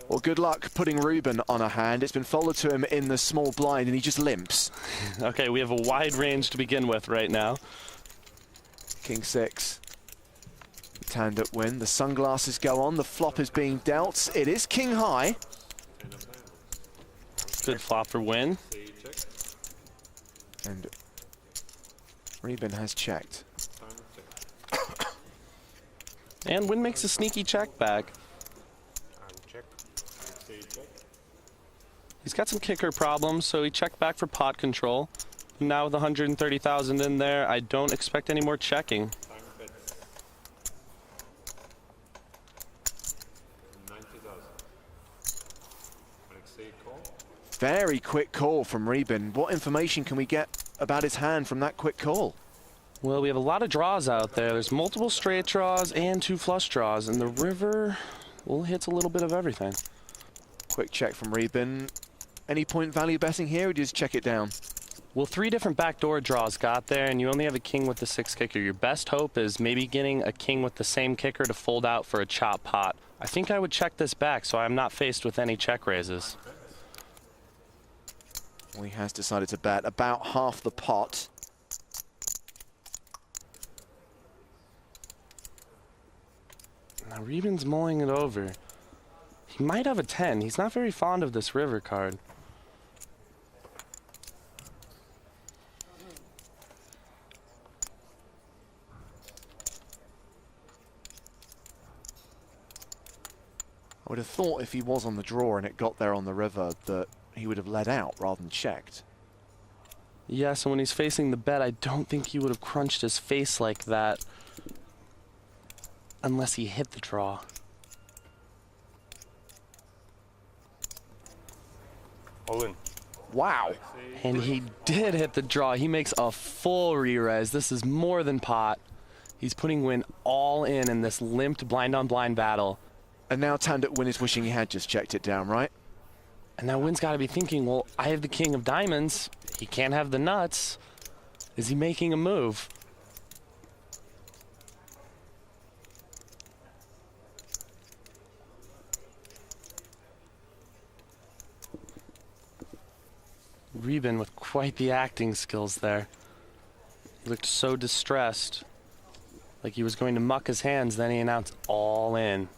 Well, good luck putting Ruben on a hand. It's been folded to him in the small blind, and he just limps. Okay, we have a wide range to begin with right now. King 6. Tandem win. The sunglasses go on. The flop is being dealt. It is king high. Good flop for win. And Ruben has checked. And Win makes a sneaky check back. He's got some kicker problems, so he checked back for pot control. Now with 130,000 in there, I don't expect any more checking. Very quick call from Ruben. What information can we get about his hand from that quick call? Well, we have a lot of draws out there. There's multiple straight draws and 2 flush draws, and the river, well, hits a little bit of everything. Quick check from Ruben. Any point value betting here, or do you just check it down? Well, 3 different backdoor draws got there, and you only have a king with the 6 kicker. Your best hope is maybe getting a king with the same kicker to fold out for a chop pot. I think I would check this back, so I'm not faced with any check raises. Well, he has decided to bet about half the pot. Now, Ruben's mulling it over. He might have a 10. He's not very fond of this river card. I would have thought if he was on the draw and it got there on the river that he would have led out rather than checked. Yeah, so when he's facing the bet, I don't think he would have crunched his face like that unless he hit the draw. All in. Wow. And he did hit the draw. He makes a full re-raise. This is more than pot. He's putting Win all in this limped blind-on-blind battle. And now Tandem Win is wishing he had just checked it down, right? And now Win's got to be thinking, well, I have the king of diamonds. He can't have the nuts. Is he making a move? Ruben with quite the acting skills there. He looked so distressed, like he was going to muck his hands, then he announced all in.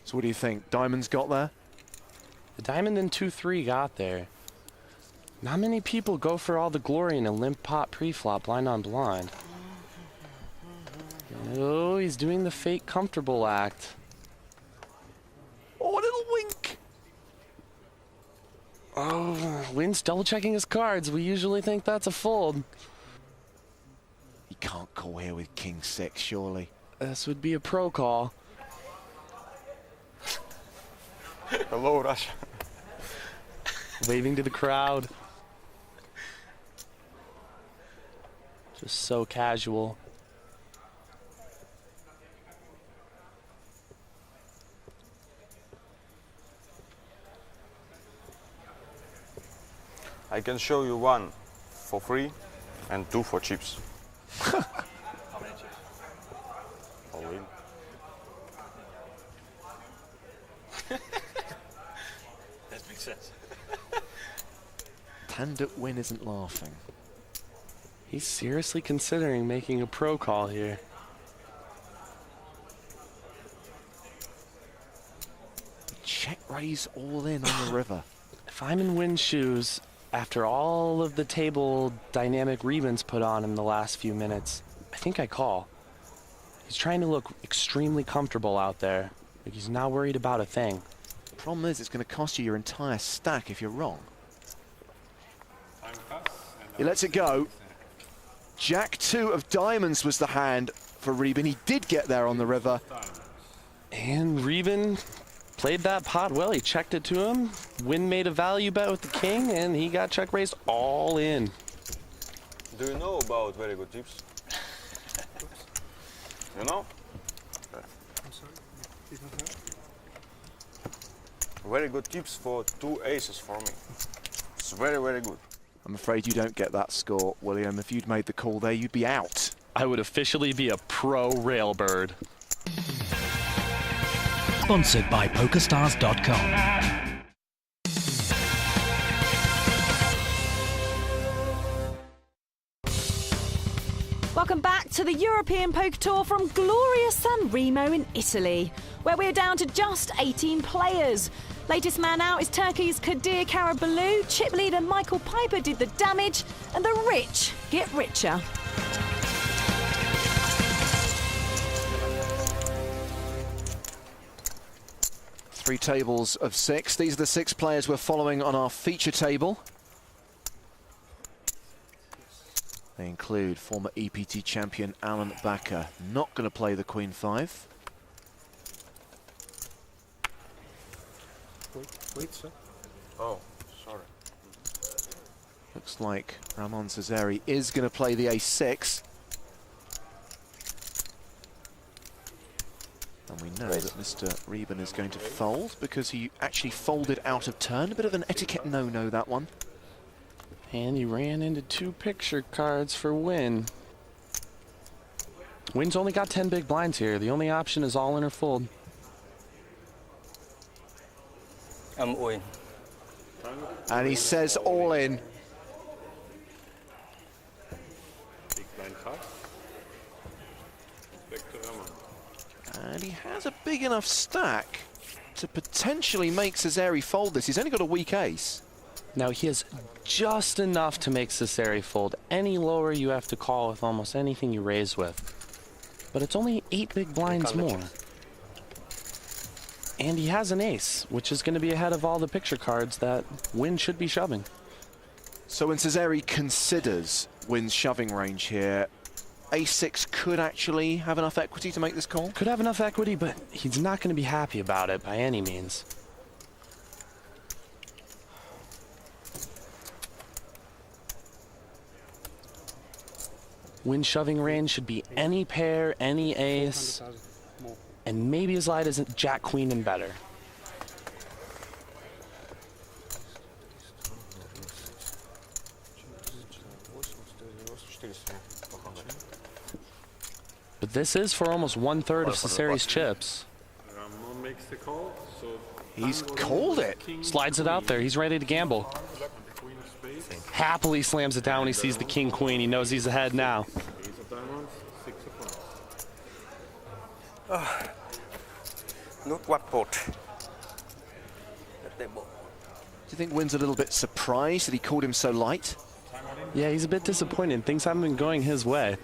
So what do you think? Diamonds got there? The diamond and 2-3 got there. Not many people go for all the glory in a limp pot pre-flop, blind on blind. Oh, he's doing the fake comfortable act. Oh, a little wink. Oh, Win's double checking his cards. We usually think that's a fold. He can't call here with king 6, surely. This would be a pro call. Hello, Russia. Waving to the crowd. Just so casual. I can show you 1 for free and 2 for chips. All in. That makes sense. Tandem Win isn't laughing. He's seriously considering making a pro call here. Check raise all in on the river. If I'm in Win's shoes, after all of the table dynamic Ruben's put on in the last few minutes, I think I call. He's trying to look extremely comfortable out there. Like he's not worried about a thing. Problem is, it's going to cost you your entire stack if you're wrong. He lets it go. Jack 2 of diamonds was the hand for Ruben. He did get there on the river. And Ruben played that pot well. He checked it to him. Win made a value bet with the king, and he got check raised all in. Do you know about very good tips? You know? I'm sorry. Very good tips for 2 aces for me. It's very, very good. I'm afraid you don't get that score, William. If you'd made the call there, you'd be out. I would officially be a pro railbird. Sponsored by PokerStars.com. Welcome back to the European Poker Tour from glorious San Remo in Italy, where we're down to just 18 players. Latest man out is Turkey's Kadir Karabalou. Chip leader Michael Piper did the damage, and the rich get richer. Three tables of 6. These are the 6 players we're following on our feature table. They include former EPT champion Alan Backer, not going to play the Queen 5. Wait, sir. Oh, sorry. Looks like Ramon Cesari is going to play the Ace-6. And we know that Mr. Reben is going to fold because he actually folded out of turn. A bit of an etiquette no-no, that one. And he ran into 2 picture cards for Win. Win's only got 10 big blinds here. The only option is all in or fold. I'm all in. And he says all in. Big blind card. Back to Ramon. And he has a big enough stack to potentially make Cesari fold this. He's only got a weak ace. Now he has just enough to make Cesari fold. Any lower you have to call with almost anything you raise with. But it's only 8 big blinds more. And he has an ace, which is going to be ahead of all the picture cards that Win should be shoving. So when Cesari considers Win's shoving range here, Ace-6 could actually have enough equity to make this call? Could have enough equity, but he's not going to be happy about it by any means. Win shoving range should be any pair, any ace, 400,000 more. and maybe as light as Jack Queen and better. But this is for almost 1/3 of Cesari's chips. Ramon makes the call, so He's called it. Slides it out there. He's ready to gamble. the Queen of Spades, Happily slams it down when he sees the King Queen. He knows he's ahead now. Ace of Diamonds, 6 of Hearts. Look what pot. Do you think Win's a little bit surprised that he called him so light? Yeah, he's a bit disappointed. Things haven't been going his way.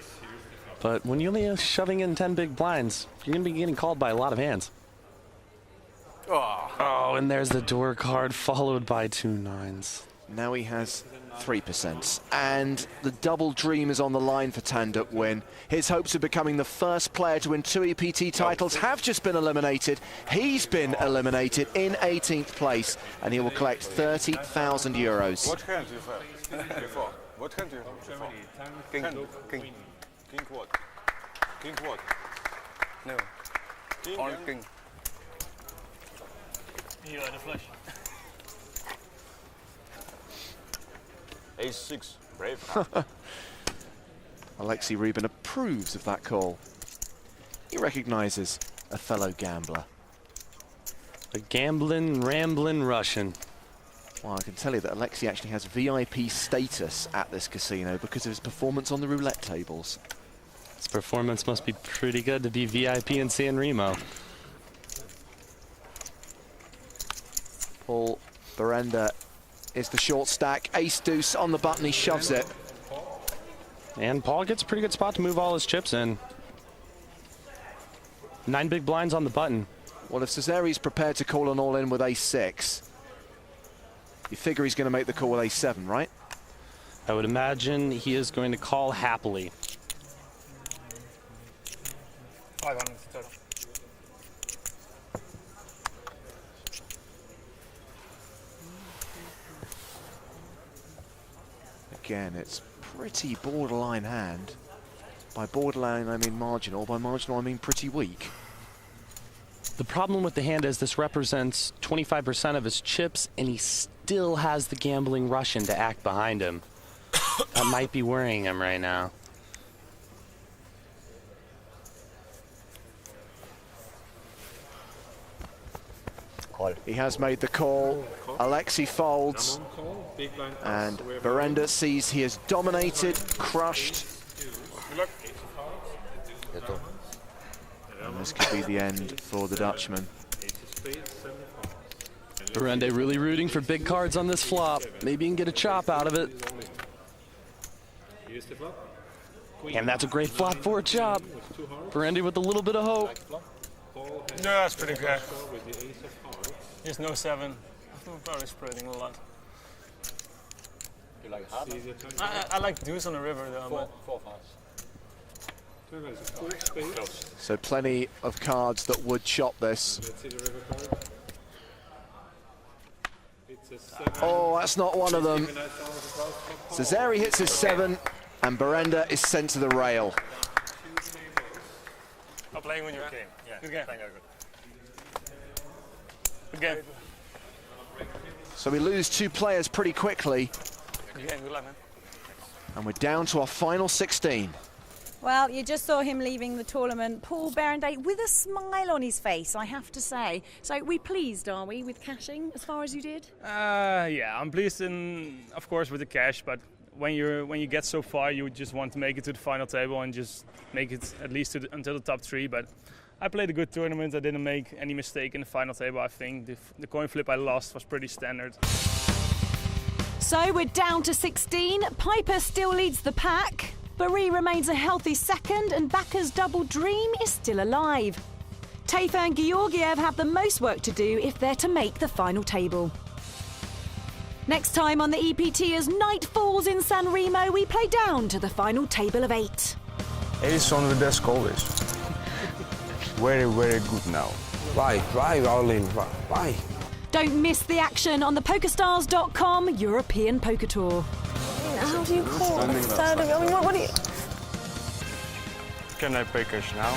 But when you're only shoving in 10 big blinds, you're going to be getting called by a lot of hands. Oh, and there's the door card followed by 2 9s. Now he has 3%. And the double dream is on the line for Tanduk Win. His hopes of becoming the first player to win 2 EPT titles have just been eliminated. He's been eliminated in 18th place, and he will collect 30,000 euros. What hand do you have before? What hand do you have before? King. King. King what? King what? No. King All and king. You are the flush. Ace-6. Brave. Alexei Rubin approves of that call. He recognizes a fellow gambler. A gambling, rambling Russian. Well, I can tell you that Alexei actually has VIP status at this casino because of his performance on the roulette tables. His performance must be pretty good to be VIP in San Remo. Paul Berenda is the short stack. Ace-deuce on the button, he shoves it. And Paul gets a pretty good spot to move all his chips in. 9 big blinds on the button. Well, if Cesari's prepared to call an all-in with Ace-6, you figure he's going to make the call with Ace-7, right? I would imagine he is going to call happily. Again, it's pretty borderline hand. By borderline, I mean marginal. By marginal, I mean pretty weak. The problem with the hand is this represents 25% of his chips, and he still has the gambling Russian to act behind him. That might be worrying him right now. He has made the call. Alexi folds. Diamond call, big blind pass. And So we have Verenda sees he has dominated, crushed. And this could be the end for the Dutchman. ace of spades, 7 of hearts. Berende really rooting for big cards on this flop. Maybe he can get a chop out of it. Here's the flop. And that's a great flop for a chop. With 2 hearts. Berende with a little bit of hope. Paul has No, that's pretty good. score with the ace of hearts. He's no 7. I'm probably spreading a lot. See the time. I like deuce on the river though. But Turn has a 4 of spades. So plenty of cards that would chop this. Let's see the river card. It's a 7. Oh, that's not one of them. Cesare hits his 7, and Berenda is sent to the rail. I'm playing when you came. Yeah. Good game. Good game. So we lose 2 players pretty quickly, Good game. Good luck, man. and we're down to our final 16. Well, you just saw him leaving the tournament, Paul Berende, with a smile on his face, I have to say. So we pleased, are we, with cashing as far as you did? Yeah, I'm pleased, of course, with the cash. But when you get so far, you just want to make it to the final table and just make it at least until the top 3. But I played a good tournament. I didn't make any mistake in the final table. I think the coin flip I lost was pretty standard. So we're down to 16. Piper still leads the pack. Barry remains a healthy second, and Bacca's double dream is still alive. Tafer and Georgiev have the most work to do if they're to make the final table. Next time on the EPT, as night falls in San Remo, we play down to the final table of 8. 8 is one of the best callers. Very, very good now. Why all in? Why? Don't miss the action on the PokerStars.com European Poker Tour. How do you call a third of... I mean, what do you... Can I pay cash now?